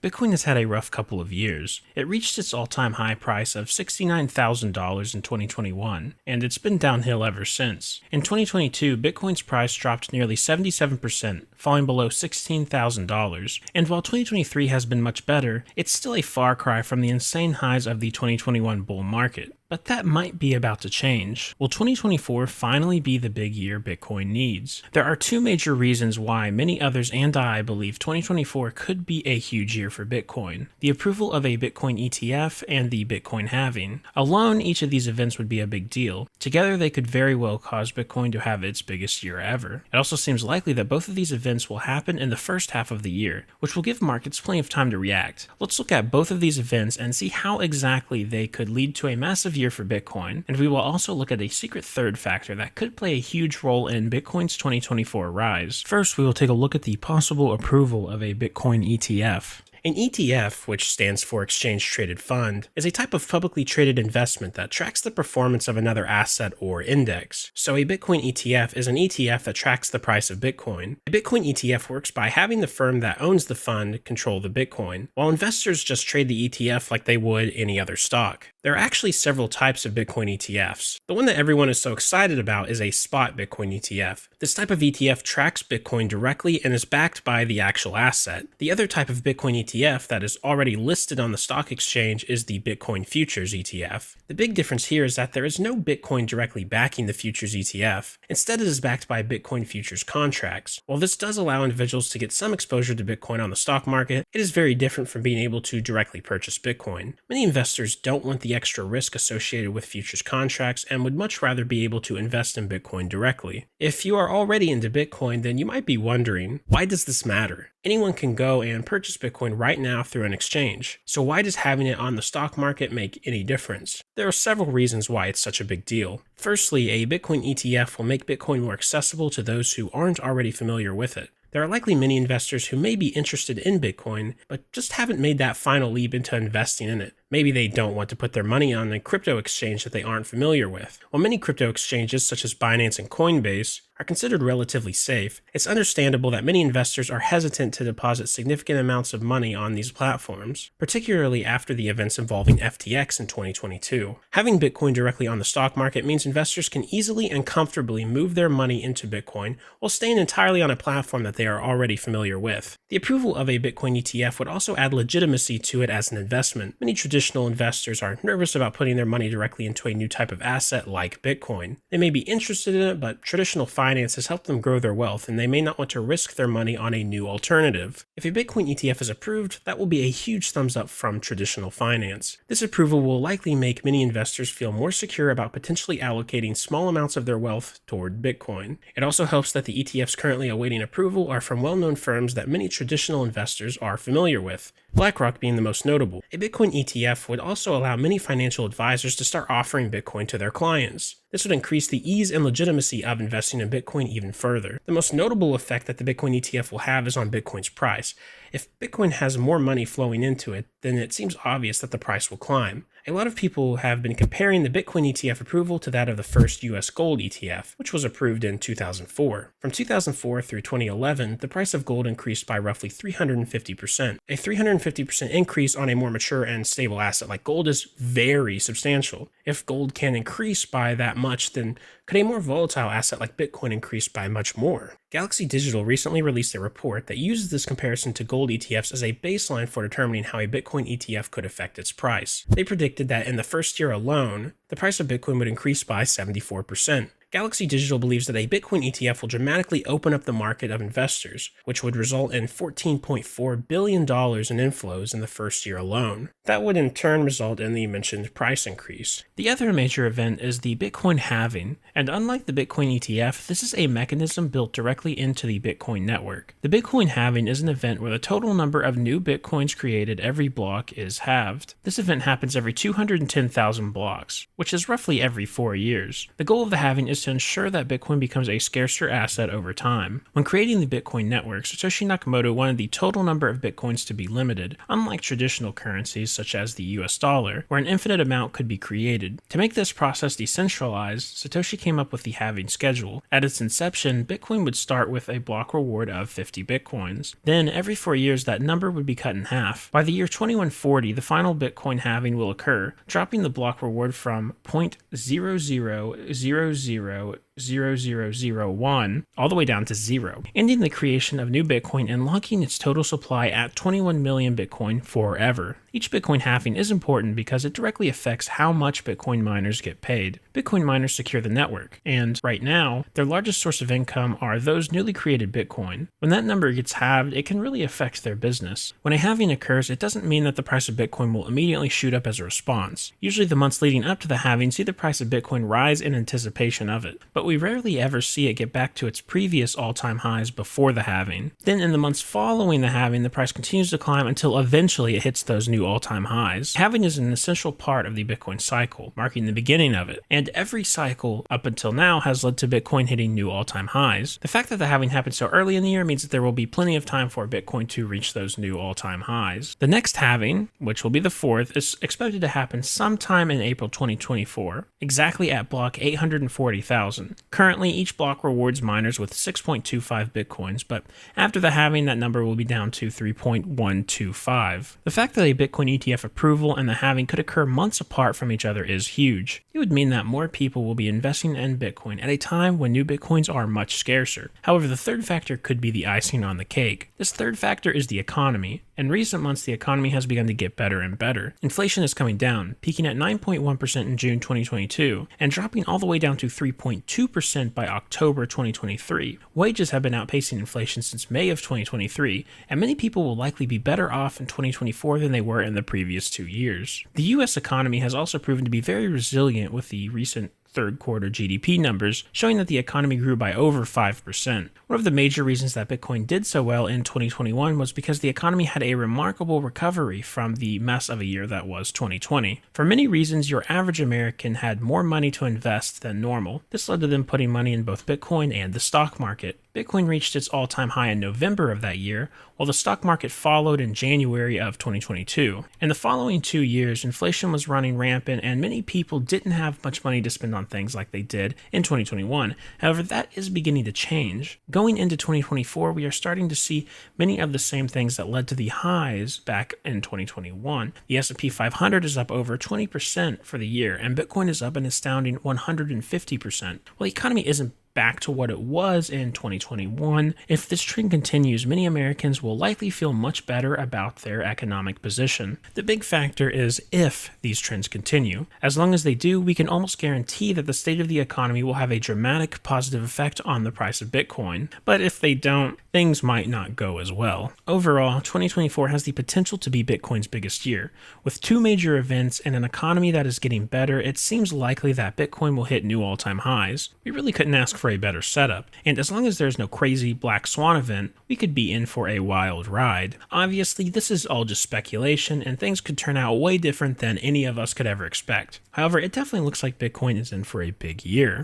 Bitcoin has had a rough couple of years. It reached its all-time high price of $69,000 in 2021, and it's been downhill ever since. In 2022, Bitcoin's price dropped nearly 77%, falling below $16,000, and while 2023 has been much better, it's still a far cry from the insane highs of the 2021 bull market. But that might be about to change. Will 2024 finally be the big year Bitcoin needs? There are two major reasons why many others and I believe 2024 could be a huge year for Bitcoin: the approval of a Bitcoin ETF and the Bitcoin halving. Alone, each of these events would be a big deal. Together, they could very well cause Bitcoin to have its biggest year ever. It also seems likely that both of these events will happen in the first half of the year, which will give markets plenty of time to react. Let's look at both of these events and see how exactly they could lead to a massive year for Bitcoin, and we will also look at a secret third factor that could play a huge role in Bitcoin's 2024 rise. First, we will take a look at the possible approval of a Bitcoin ETF. An ETF, which stands for Exchange Traded Fund, is a type of publicly traded investment that tracks the performance of another asset or index. So a Bitcoin ETF is an ETF that tracks the price of Bitcoin. A Bitcoin ETF works by having the firm that owns the fund control the Bitcoin, while investors just trade the ETF like they would any other stock. There are actually several types of Bitcoin ETFs. The one that everyone is so excited about is a spot Bitcoin ETF. This type of ETF tracks Bitcoin directly and is backed by the actual asset. The other type of Bitcoin ETF that is already listed on the stock exchange is the Bitcoin Futures ETF. The big difference here is that there is no Bitcoin directly backing the Futures ETF. Instead, it is backed by Bitcoin Futures contracts. While this does allow individuals to get some exposure to Bitcoin on the stock market, it is very different from being able to directly purchase Bitcoin. Many investors don't want the extra risk associated with futures contracts and would much rather be able to invest in Bitcoin directly. If you are already into Bitcoin, then you might be wondering, why does this matter? Anyone can go and purchase Bitcoin right now through an exchange. So why does having it on the stock market make any difference? There are several reasons why it's such a big deal. Firstly, a Bitcoin ETF will make Bitcoin more accessible to those who aren't already familiar with it. There are likely many investors who may be interested in Bitcoin, but just haven't made that final leap into investing in it. Maybe they don't want to put their money on a crypto exchange that they aren't familiar with. While many crypto exchanges such as Binance and Coinbase are considered relatively safe, it's understandable that many investors are hesitant to deposit significant amounts of money on these platforms, particularly after the events involving FTX in 2022. Having Bitcoin directly on the stock market means investors can easily and comfortably move their money into Bitcoin while staying entirely on a platform that they are already familiar with. The approval of a Bitcoin ETF would also add legitimacy to it as an investment. Many traditional investors are nervous about putting their money directly into a new type of asset like Bitcoin. They may be interested in it, but traditional finance has helped them grow their wealth, and they may not want to risk their money on a new alternative. If a Bitcoin ETF is approved, that will be a huge thumbs up from traditional finance. This approval will likely make many investors feel more secure about potentially allocating small amounts of their wealth toward Bitcoin. It also helps that the ETFs currently awaiting approval are from well-known firms that many traditional investors are familiar with, BlackRock being the most notable. A Bitcoin ETF would also allow many financial advisors to start offering Bitcoin to their clients. This would increase the ease and legitimacy of investing in Bitcoin even further. The most notable effect that the Bitcoin ETF will have is on Bitcoin's price. If Bitcoin has more money flowing into it, then it seems obvious that the price will climb. A lot of people have been comparing the Bitcoin ETF approval to that of the first US gold ETF, which was approved in 2004. From 2004 through 2011, the price of gold increased by roughly 350%. A 350% increase on a more mature and stable asset like gold is very substantial. If gold can increase by that much, then could a more volatile asset like Bitcoin increase by much more? Galaxy Digital recently released a report that uses this comparison to gold ETFs as a baseline for determining how a Bitcoin ETF could affect its price. They predicted that in the first year alone, the price of Bitcoin would increase by 74%. Galaxy Digital believes that a Bitcoin ETF will dramatically open up the market of investors, which would result in $14.4 billion in inflows in the first year alone. That would in turn result in the mentioned price increase. The other major event is the Bitcoin halving, and unlike the Bitcoin ETF, this is a mechanism built directly into the Bitcoin network. The Bitcoin halving is an event where the total number of new Bitcoins created every block is halved. This event happens every 210,000 blocks, which is roughly every 4 years. The goal of the halving is to ensure that Bitcoin becomes a scarcer asset over time. When creating the Bitcoin network, Satoshi Nakamoto wanted the total number of Bitcoins to be limited, unlike traditional currencies such as the US dollar, where an infinite amount could be created. To make this process decentralized, Satoshi came up with the halving schedule. At its inception, Bitcoin would start with a block reward of 50 Bitcoins. Then, every 4 years, that number would be cut in half. By the year 2140, the final Bitcoin halving will occur, dropping the block reward from 0.00000001 all the way down to 0, ending the creation of new Bitcoin and locking its total supply at 21 million Bitcoin forever. Each Bitcoin halving is important because it directly affects how much Bitcoin miners get paid. Bitcoin miners secure the network, and right now, their largest source of income are those newly created Bitcoin. When that number gets halved, it can really affect their business. When a halving occurs, it doesn't mean that the price of Bitcoin will immediately shoot up as a response. Usually the months leading up to the halving see the price of Bitcoin rise in anticipation of it, but we rarely ever see it get back to its previous all-time highs before the halving. Then in the months following the halving, the price continues to climb until eventually it hits those new all-time highs. Halving is an essential part of the Bitcoin cycle, marking the beginning of it, and every cycle up until now has led to Bitcoin hitting new all-time highs. The fact that the halving happened so early in the year means that there will be plenty of time for Bitcoin to reach those new all-time highs. The next halving, which will be the fourth, is expected to happen sometime in April 2024, exactly at block 840,000. Currently, each block rewards miners with 6.25 Bitcoins, but after the halving, that number will be down to 3.125. The fact that a Bitcoin ETF approval and the halving could occur months apart from each other is huge. It would mean that more people will be investing in Bitcoin at a time when new Bitcoins are much scarcer. However, the third factor could be the icing on the cake. This third factor is the economy. In recent months, the economy has begun to get better and better. Inflation is coming down, peaking at 9.1% in June 2022, and dropping all the way down to 3.2% by October 2023. Wages have been outpacing inflation since May of 2023, and many people will likely be better off in 2024 than they were in the previous 2 years. The US economy has also proven to be very resilient, with the recent third quarter GDP numbers showing that the economy grew by over 5%. One of the major reasons that Bitcoin did so well in 2021 was because the economy had a remarkable recovery from the mess of a year that was 2020. For many reasons, your average American had more money to invest than normal. This led to them putting money in both Bitcoin and the stock market. Bitcoin reached its all-time high in November of that year, while the stock market followed in January of 2022. In the following 2 years, inflation was running rampant and many people didn't have much money to spend on things like they did in 2021. However, that is beginning to change. Going into 2024, we are starting to see many of the same things that led to the highs back in 2021. The S&P 500 is up over 20% for the year, and Bitcoin is up an astounding 150%. Well, the economy isn't back to what it was in 2021. If this trend continues, many Americans will likely feel much better about their economic position. The big factor is if these trends continue. As long as they do, we can almost guarantee that the state of the economy will have a dramatic positive effect on the price of Bitcoin. But if they don't, things might not go as well. Overall, 2024 has the potential to be Bitcoin's biggest year. With 2 major events and an economy that is getting better, it seems likely that Bitcoin will hit new all-time highs. We really couldn't ask for a better setup, and as long as there's no crazy black swan event, we could be in for a wild ride. Obviously, this is all just speculation, and things could turn out way different than any of us could ever expect. However, it definitely looks like Bitcoin is in for a big year.